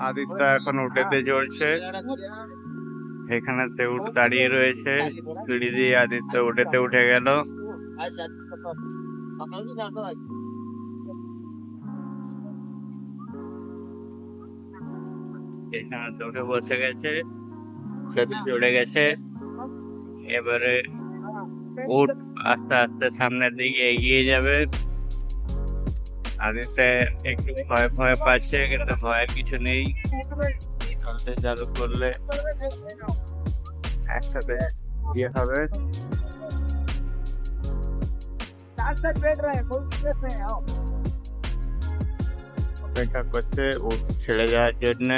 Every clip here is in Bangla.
আদিত্য এখন উঠেতে চলছে, এখানেতে উঠে দাঁড়িয়ে রয়েছে, সিঁড়ি দিয়ে আদিত্য উঠেতে উঠে গেল। এখানে উঠে বসে গেছে, সেতু চড়ে গেছে। এবারে উঠ আস্তে আস্তে সামনের দিকে এগিয়ে যাবে। আদিত্য একটু ভয় ভয় পাচ্ছে, কিন্তু ভয়ের কিছু নেই। চলতে চালু করলে একসাথে ইয়ে হবে। অপেক্ষা করছে উঠ ছেড়ে যাওয়ার জন্য।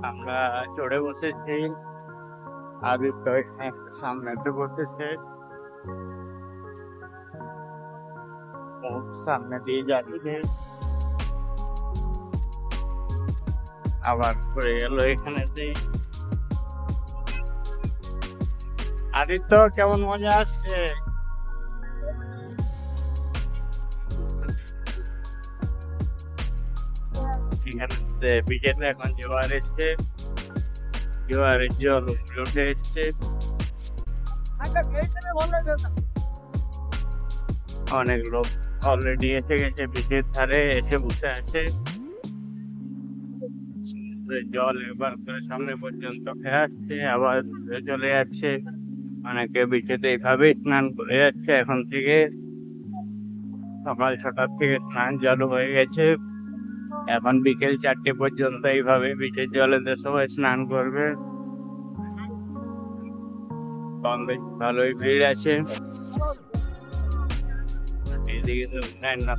আমরা চড়ে বসেছি, আদিত্য সামনেতে বসেছে, সামনে দিয়ে যাচ্ছে, আবার ঘুরে গেল এখানেতে। আদিত্য কেমন মজা আসছে? এখানে বিকেলে এখন জোয়ার এসছে, জোয়ারের জল উপরে উঠে এসছে। অনেক লোক অলরেডি এসে গেছে, বিচের ধারে এসে বসে আছে। জল এবার করে সামনে পর্যন্ত খেয়ে আসছে, আবার চলে যাচ্ছে। অনেকে বিচেতে এইভাবে স্নান করে যাচ্ছে এখন থেকে। সকাল 6টার থেকে স্নান চালু হয়ে গেছে, এখন বিকেল 4টে পর্যন্ত এইভাবে বিচের জলেতে সবাই স্নান করবে। কম বেশি ভালোই ভিড় আছে। এদিকে তো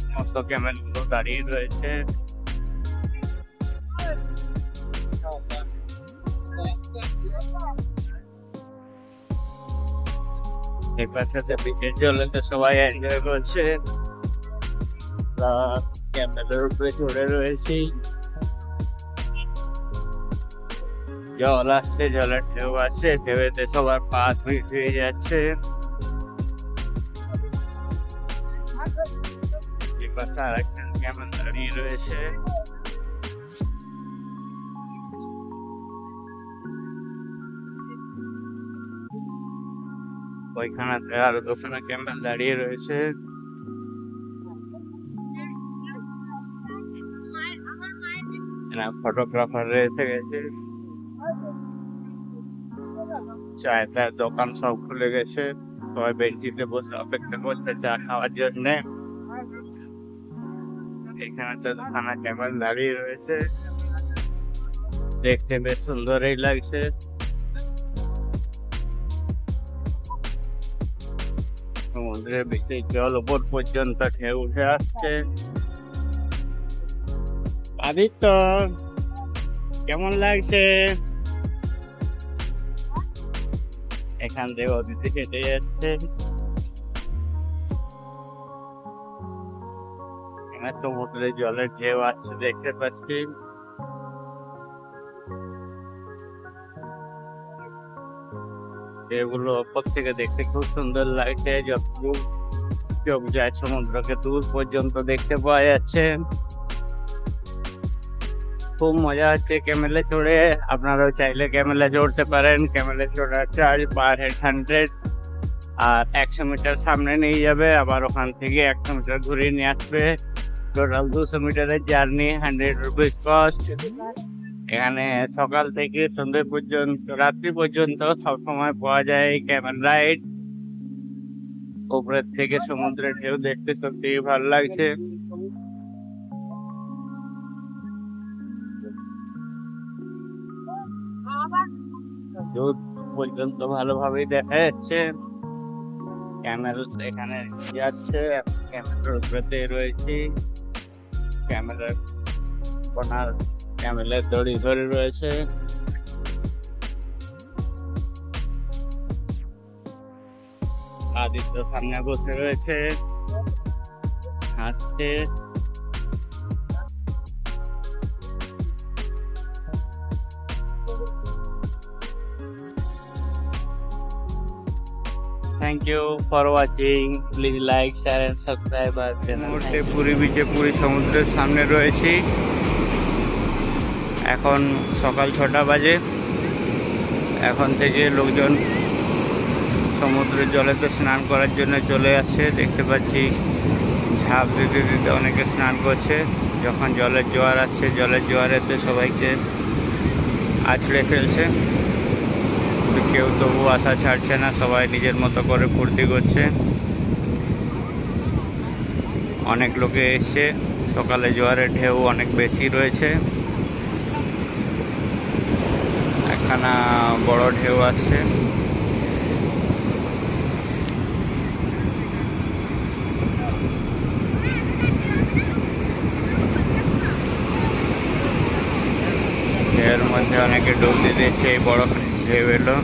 সমস্ত ক্যামেরাগুলো দাঁড়িয়ে রয়েছে। এবার সাথে বিচের জলেতে সবাই এনজয় করছে। ক্যামেরার উপরে চড়ে রয়েছি, জল আসছে, জলের ঢেউ আসছে, ঢেউতে সবার পা ধুয়ে যাচ্ছে। এপাশে আরেকটা ক্যামেরা দাঁড়িয়ে রয়েছে। ওইখানে আরো 2খানা ক্যামেরা দাঁড়িয়ে রয়েছে। ফটোগ্রাফার এসে গেছে, চায়ের দোকান সব খুলে গেছে, সবাই বেঞ্চিতে বসে অপেক্ষা করছে চা খাওয়ার জন্য। এখানে তো 2খানা ক্যামেরা দাঁড়িয়ে রয়েছে, দেখতে বেশ সুন্দরই লাগছে। সমুদ্রের বেশি জল উপর পর্যন্ত ঢেউ উঠে আসছে। আদিত্য কেমন লাগছে? এখান থেকে অদিতি হেঁটে যাচ্ছে, এখানে সমুদ্রের জলের ঢেউ আসছে দেখতে পাচ্ছি। এগুলো ওপর থেকে দেখতে খুব সুন্দর লাগছে, যতদূর চোখ যায় সমুদ্রকে দূর পর্যন্ত দেখতে পাওয়া যাচ্ছে। খুব মজা হচ্ছে ক্যামেলে চড়ে। আপনারাও চাইলে ক্যামেলে চড়তে পারেন। ক্যামেলে চড়ার চার্জ পার হেড 100, আর 100 মিটার সামনে নিয়ে যাবে, আবার ওখান থেকে 100 মিটার ঘুরিয়ে নিয়ে আসবে। টোটাল 200 মিটারের জার্নি, 100 রুপিস কস্ট। এখানে সকাল থেকে সন্ধ্যে পর্যন্ত, রাত্রি পর্যন্ত সবসময় পাওয়া যায় এই ক্যামেল রাইড। উপরের থেকে সমুদ্রের ঢেউ দেখতে সত্যি ভালো লাগছে। দূর পর্যন্ত ভালোভাবেই দেখা যাচ্ছে। ক্যামেল এখানে যাচ্ছে, ক্যামেলার উপরেতে রয়েছি, ক্যামেলার কোনার ক্যামেলের দড়ি ধরে রয়েছে। আদিত্য সামনে বসে রয়েছে, হাসছে। Thank you for watching. Please like, share and subscribe our channel. মুহূর্তে পুরী বিচে, পুরী সমুদ্রের সামনে রয়েছি। এখন সকাল 6টা বাজে। এখন থেকে লোকজন সমুদ্রের জলেতে স্নান করার জন্য চলে আসছে। দেখতে পাচ্ছি ঝাঁপ দিতে দিতে অনেকে স্নান করছে। যখন জলের জোয়ার আসছে, জলের জোয়ারেতে সবাইকে আছড়ে ফেলছে। কেউ তবু আশা ছাড়ছে না, সবাই নিজের মতো করে ফুর্তি করছে। অনেক লোকে এসছে, সকালে জোয়ারের ঢেউ অনেক বেশি রয়েছে। একখানা বড় ঢেউ আসছে। ঢেউয়ের মধ্যে অনেকে ডুব দিতেছে। এই বড় ঢেউ এলো,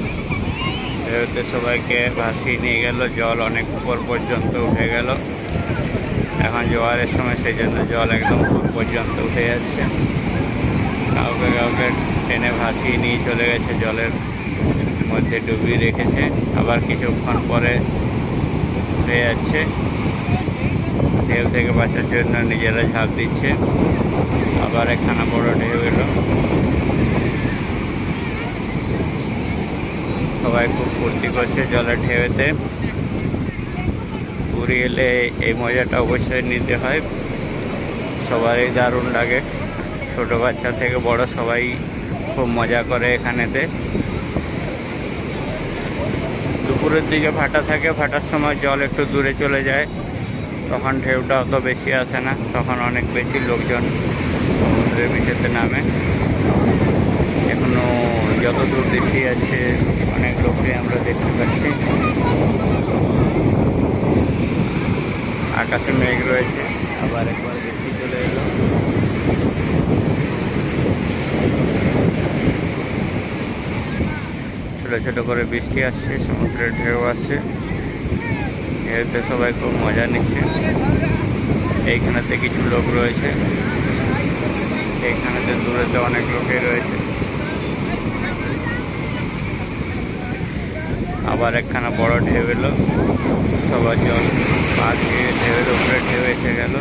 ঢেউতে সবাইকে ভাসিয়ে নিয়ে গেল। জল অনেক উপর পর্যন্ত উঠে গেল। এখন জোয়ারের সময়, সেই জন্য জল একদম উপর পর্যন্ত উঠে যাচ্ছে। কাউকে কাউকে টেনে ভাসিয়ে নিয়ে চলে গেছে, জলের মধ্যে ডুবিয়ে রেখেছে। আবার কিছুক্ষণ পরে উঠে যাচ্ছে। ঢেউ থেকে বাঁচার জন্য নিজেরা ঝাঁপ দিচ্ছে। আবার একখানা বড় ঢেউ এলো। সবাই খুব ফুর্তি করছে জলের ঢেউতে। পুরী এলে এই মজাটা অবশ্যই নিতে হয়। সবারই দারুণ লাগে, ছোট বাচ্চা থেকে বড় সবাই খুব মজা করে এখানেতে। দুপুরের দিকে ভাটা থাকে, ভাটার সময় জল একটু দূরে চলে যায়, তখন ঢেউটা অত বেশি আসে না। তখন অনেক বেশি লোকজন সমুদ্রের বিচেতে নামে। এখনো যত দূর দেশি আছে অনেক লোককে আমরা দেখতে পাচ্ছি। আকাশে মেঘ রয়েছে, আবার একবার বৃষ্টি চলে এলো। ছোট ছোট করে বৃষ্টি আসছে, সমুদ্রের ঢেউ আসছে। ঢেউতে সবাই খুব মজা নিচ্ছে। এইখানেতে কিছু লোক রয়েছে, এইখানেতে দূরেতে অনেক লোকই রয়েছে। আবার একখানা বড় ঢেউ এলো, সবার জল পা দিয়ে ঢেউয়ের উপরে ঢেউ এসে গেল।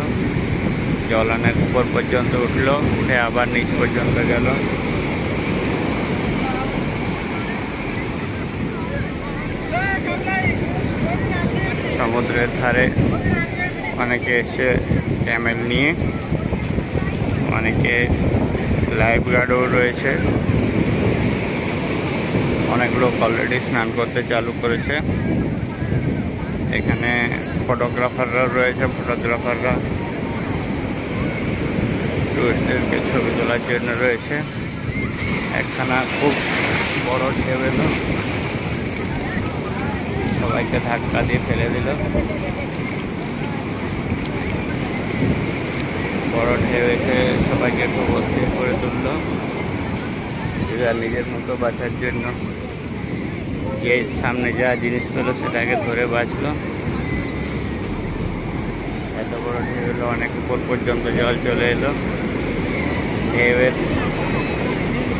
জল অনেক উপর পর্যন্ত উঠলো, উঠে আবার নিচ পর্যন্ত গেল। সমুদ্রের ধারে অনেকে এসে ক্যামেল নিয়ে, অনেকে লাইফ গার্ডও রয়েছে। অনেক লোক অলরেডি স্নান করতে চালু করেছে। এখানে ফটোগ্রাফাররা রয়েছে, ফটোগ্রাফাররা টুরিস্টদেরকে ছবি তোলার জন্য রয়েছে। একখানা খুব বড় ঢেউ এলো, সবাইকে ধাক্কা দিয়ে ফেলে দিল। বড় ঢেউ এসে সবাইকে খুব অস্থির করে তুললো। নিজের মতো বাঁচার জন্য যে সামনে যা জিনিস পেলো সেটাকে ধরে বাঁচলো। এত বড় ঢেউ এলো, অনেক উপর পর্যন্ত জল চলে এলো। ঢেউয়ের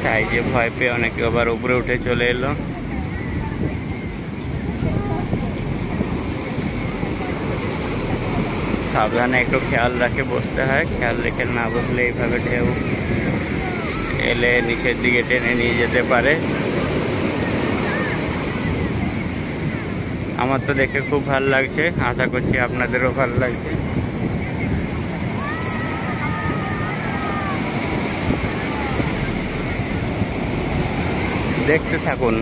সাইজে ভয় পেয়ে অনেকে আবার উপরে উঠে চলে এলো। সাবধানে একটু খেয়াল রাখে বসতে হয়, খেয়াল রেখে না বসলে এইভাবে ঢেউ এলে নিচের দিকে টেনে নিয়ে যেতে পারে। আমার তো দেখে খুব ভালো লাগছে, আশা করছি আপনাদেরও ভালো লাগছে। দেখতে থাকুন।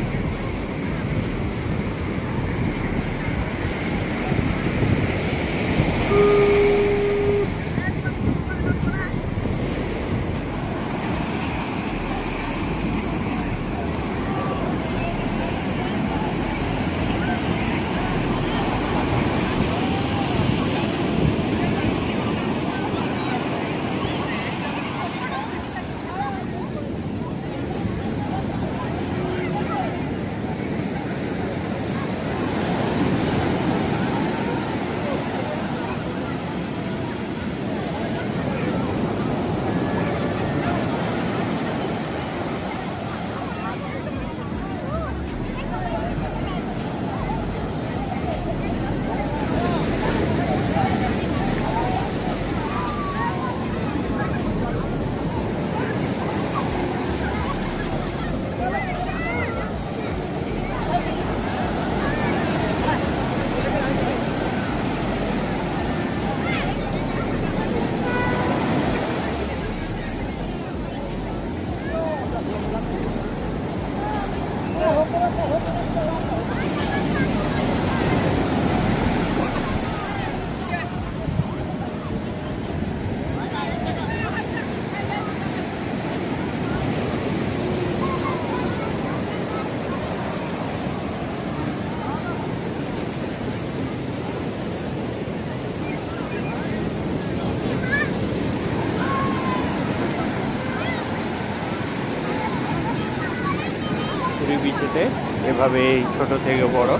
বলতে এভাবেই ছোট থেকে বড়,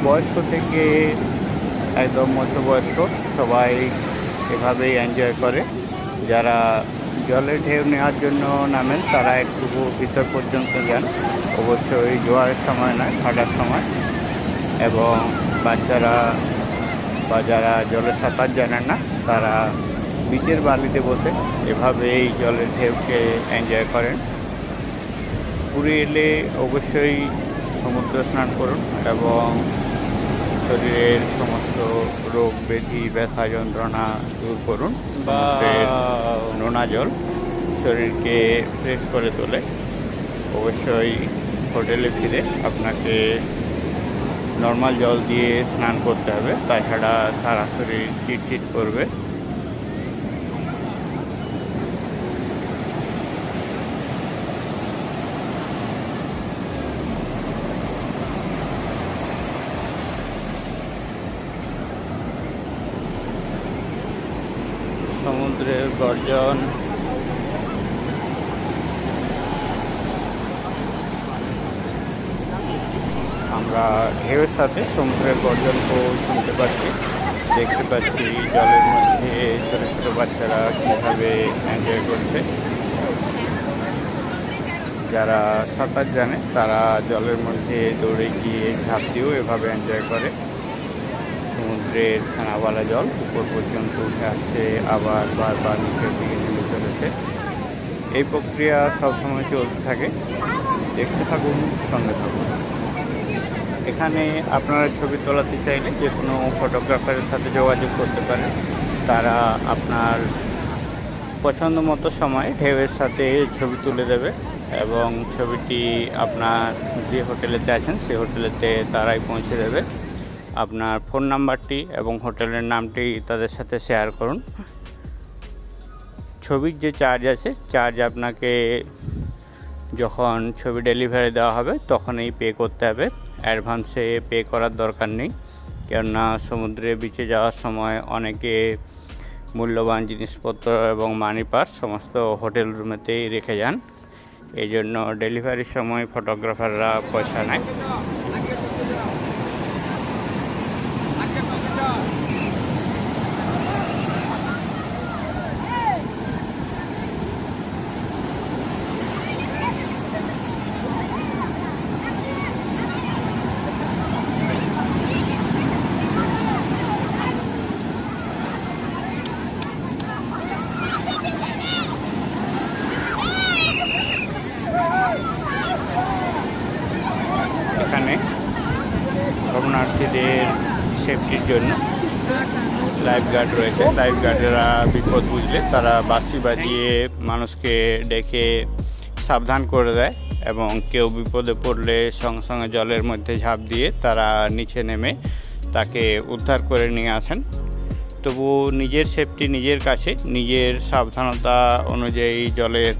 বয়স্ক থেকে একদম মধ্যবয়স্ক সবাই এভাবেই এনজয় করে। যারা জলের ঢেউ নেওয়ার জন্য নামেন তারা একটু ভিতর পর্যন্ত যান, অবশ্যই জোয়ারের সময় নয়, ভাটার সময়। এবং বাচ্চারা বা যারা জলে সাঁতার জানেন না তারা বিচের বালিতে বসে এভাবেই জলের ঢেউকে এনজয় করেন। পুরী এলে অবশ্যই সমুদ্র স্নান করুন এবং শরীরের সমস্ত রোগ ব্যাধি ব্যথা যন্ত্রণা দূর করুন। সমুদ্রের নোনা জল শরীরকে ফ্রেশ করে তোলে। অবশ্যই হোটেলে ফিরে আপনাকে নর্মাল জল দিয়ে স্নান করতে হবে, তাছাড়া সারা শরীর চিটচিট করবে। সমুদ্রের গর্জন আমরা ঢেউয়ের সাথে সমুদ্রের গর্জনকেও শুনতে পাচ্ছি, দেখতে পাচ্ছি জলের মধ্যে ছোটো ছোটো বাচ্চারা কীভাবে এনজয় করছে। যারা সাঁতার জানে তারা জলের মধ্যে দৌড়ে গিয়ে ঝাঁপ দিয়েও এভাবে এনজয় করে। সমুদ্রের ফেনাওয়ালা জল উপর পর্যন্ত উঠে আসছে, আবার বারবার নিচের দিকে নেমে চলেছে। এই প্রক্রিয়া সবসময় চলতে থাকে, দেখতে থাকুন, সঙ্গে থাকুন। এখানে আপনারা ছবি তোলাতে চাইলে যে কোনো ফটোগ্রাফারের সাথে যোগাযোগ করতে পারেন। তারা আপনার পছন্দ মতো সময় ঢেউয়ের সাথে ছবি তুলে দেবে এবং ছবিটি আপনার যে হোটেলে চাইছেন সেই হোটেলেতে তারাই পৌঁছে দেবে। আপনার ফোন নাম্বারটি এবং হোটেলের নামটি তাদের সাথে শেয়ার করুন। ছবির যে চার্জ আছে, চার্জ আপনাকে যখন ছবি ডেলিভারি দেওয়া হবে তখনই পে করতে হবে, অ্যাডভান্সে পে করার দরকার নেই। কেননা সমুদ্রে বিচে যাওয়ার সময় অনেকে মূল্যবান জিনিসপত্র এবং মানি পার্স সমস্ত হোটেল রুমেতেই রেখে যান, এই জন্য ডেলিভারির সময় ফটোগ্রাফাররা পয়সা নেয়। এখানে শরণার্থীদের সেফটির জন্য লাইফ গার্ড রয়েছে। লাইফ গার্ডেরা বিপদ বুঝলে তারা বাঁশি বাজিয়ে মানুষকে ডেকে সাবধান করে দেয় এবং কেউ বিপদে পড়লে সঙ্গে সঙ্গে জলের মধ্যে ঝাঁপ দিয়ে তারা নিচে নেমে তাকে উদ্ধার করে নিয়ে আসেন। তবু নিজের সেফটি নিজের কাছে, নিজের সাবধানতা অনুযায়ী জলের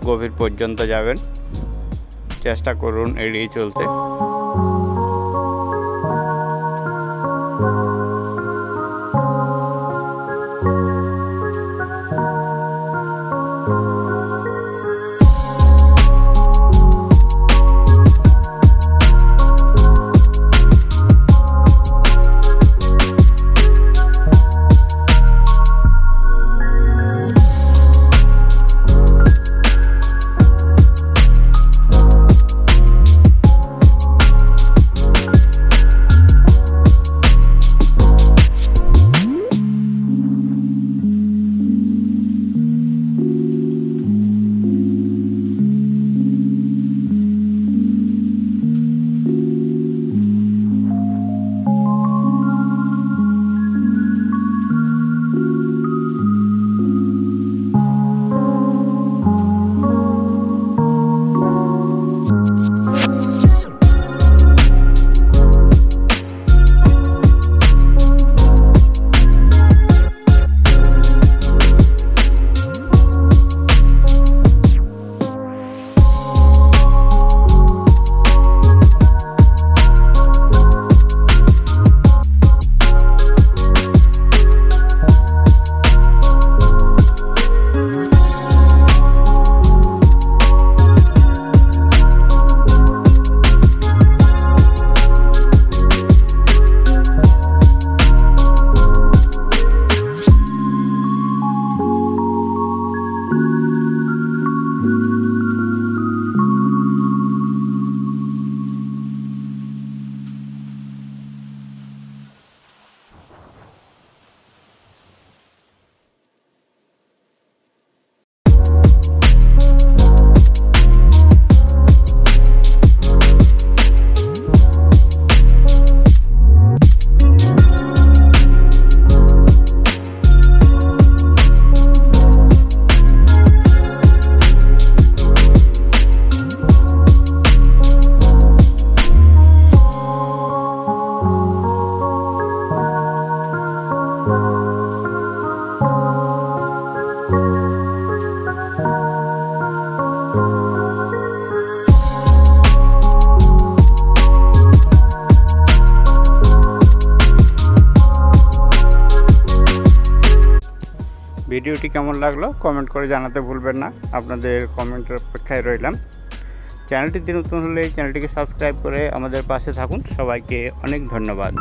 গভীর পর্যন্ত যাবেন, চেষ্টা করুন এড়িয়ে চলতে। ভিডিওটি কেমন লাগলো কমেন্ট করে জানাতে ভুলবেন না। আপনাদের কমেন্টের অপেক্ষায় রইলাম। চ্যানেলটিতে নতুন হলে চ্যানেলটিকে সাবস্ক্রাইব করে আমাদের পাশে থাকুন। সবাইকে অনেক ধন্যবাদ।